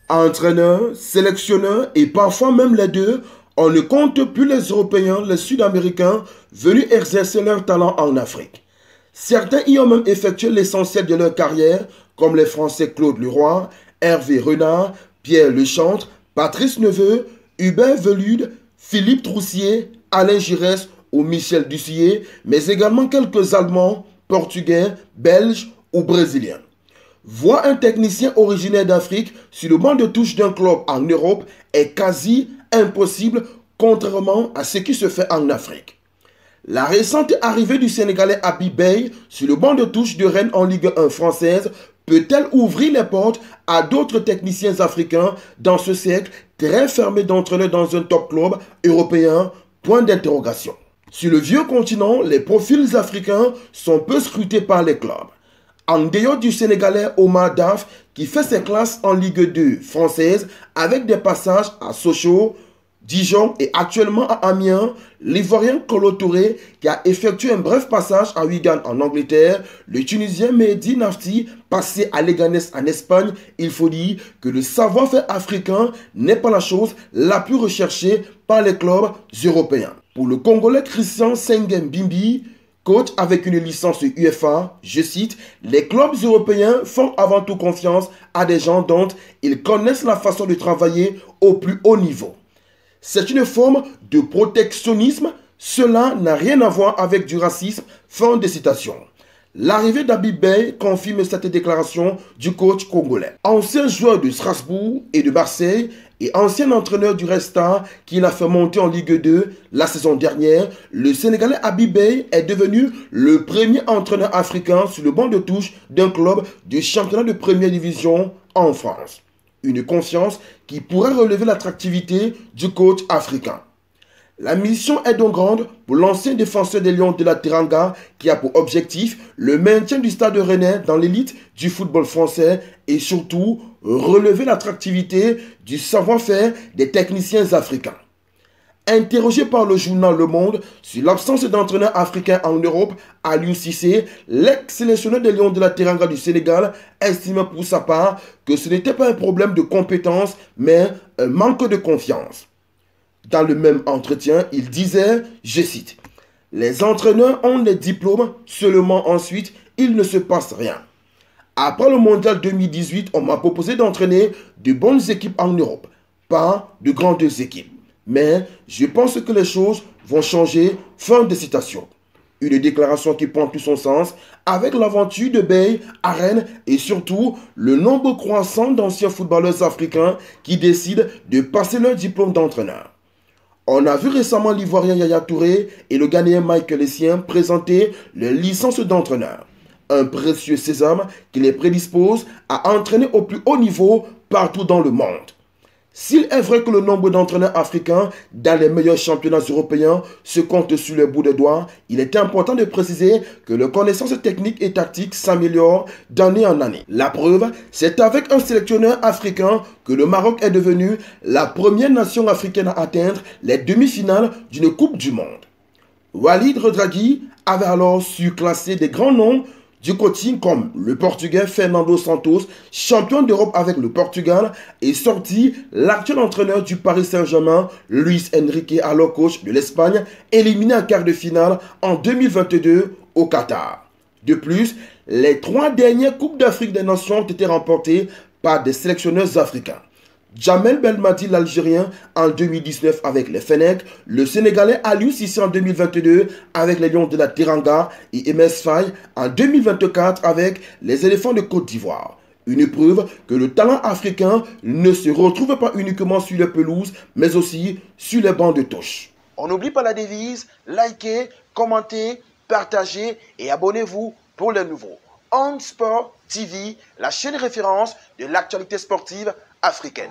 Entraîneurs, sélectionneurs et parfois même les deux, on ne compte plus les Européens, les Sud-Américains venus exercer leur talent en Afrique. Certains y ont même effectué l'essentiel de leur carrière, comme les Français Claude Leroy, Hervé Renard, Pierre Lechantre, Patrice Neveu, Hubert Velude, Philippe Troussier, Alain Giresse ou Michel Dussuyer, mais également quelques Allemands, Portugais, Belges ou Brésiliens. Voir un technicien originaire d'Afrique sur le banc de touche d'un club en Europe est quasi impossible, contrairement à ce qui se fait en Afrique. La récente arrivée du Sénégalais Habib Beye sur le banc de touche de Rennes en Ligue 1 française peut-elle ouvrir les portes à d'autres techniciens africains dans ce siècle très fermé d'entraîneurs dans un top club européen? Point d'interrogation. Sur le vieux continent, les profils africains sont peu scrutés par les clubs. En dehors du Sénégalais Omar Daf qui fait ses classes en Ligue 2 française avec des passages à Sochaux, Dijon et actuellement à Amiens, l'Ivoirien Kolo Touré qui a effectué un bref passage à Wigan en Angleterre, le Tunisien Mehdi Nafti passé à Leganés en Espagne, il faut dire que le savoir-faire africain n'est pas la chose la plus recherchée par les clubs européens. Pour le Congolais Christian Sengem Bimbi, coach avec une licence UEFA, je cite, « Les clubs européens font avant tout confiance à des gens dont ils connaissent la façon de travailler au plus haut niveau. » C'est une forme de protectionnisme, cela n'a rien à voir avec du racisme. Fin de citation. L'arrivée d'Habib Beye confirme cette déclaration du coach congolais. Ancien joueur de Strasbourg et de Marseille et ancien entraîneur du Red Star qui l'a fait monter en Ligue 2 la saison dernière, le Sénégalais Habib Beye est devenu le premier entraîneur africain sur le banc de touche d'un club du championnat de première division en France. Une confiance qui pourrait relever l'attractivité du coach africain. La mission est donc grande pour l'ancien défenseur des Lions de la Teranga qui a pour objectif le maintien du Stade Rennais dans l'élite du football français et surtout relever l'attractivité du savoir-faire des techniciens africains. Interrogé par le journal Le Monde sur l'absence d'entraîneurs africains en Europe, Aliou Cissé, l'ex-sélectionneur des Lions de la Teranga du Sénégal, estime pour sa part que ce n'était pas un problème de compétence, mais un manque de confiance. Dans le même entretien, il disait, je cite, « Les entraîneurs ont les diplômes, seulement ensuite, il ne se passe rien. Après le Mondial 2018, on m'a proposé d'entraîner de bonnes équipes en Europe, pas de grandes équipes. Mais je pense que les choses vont changer. » Fin de citation. Une déclaration qui prend tout son sens avec l'aventure de Beye à Rennes et surtout le nombre croissant d'anciens footballeurs africains qui décident de passer leur diplôme d'entraîneur. On a vu récemment l'Ivoirien Yaya Touré et le Ghanéen Michael Essien présenter leur licence d'entraîneur. Un précieux sésame qui les prédispose à entraîner au plus haut niveau partout dans le monde. S'il est vrai que le nombre d'entraîneurs africains dans les meilleurs championnats européens se compte sur le bout des doigts, il est important de préciser que les connaissances techniques et tactiques s'améliorent d'année en année. La preuve, c'est avec un sélectionneur africain que le Maroc est devenu la première nation africaine à atteindre les demi-finales d'une Coupe du Monde. Walid Regragui avait alors surclassé des grands noms du coaching comme le Portugais Fernando Santos, champion d'Europe avec le Portugal, et sorti l'actuel entraîneur du Paris Saint-Germain, Luis Enrique, alors coach de l'Espagne, éliminé en quart de finale en 2022 au Qatar. De plus, les 3 dernières Coupes d'Afrique des Nations ont été remportées par des sélectionneurs africains. Djamel Belmadi, l'Algérien, en 2019 avec les Fennecs, le Sénégalais Aliou Cissé en 2022 avec les Lions de la Teranga et MS Faye en 2024 avec les Éléphants de Côte d'Ivoire. Une preuve que le talent africain ne se retrouve pas uniquement sur les pelouses, mais aussi sur les bancs de touche. On n'oublie pas la devise, likez, commentez, partagez et abonnez-vous pour les nouveaux. On Sport TV, la chaîne référence de l'actualité sportive africaine.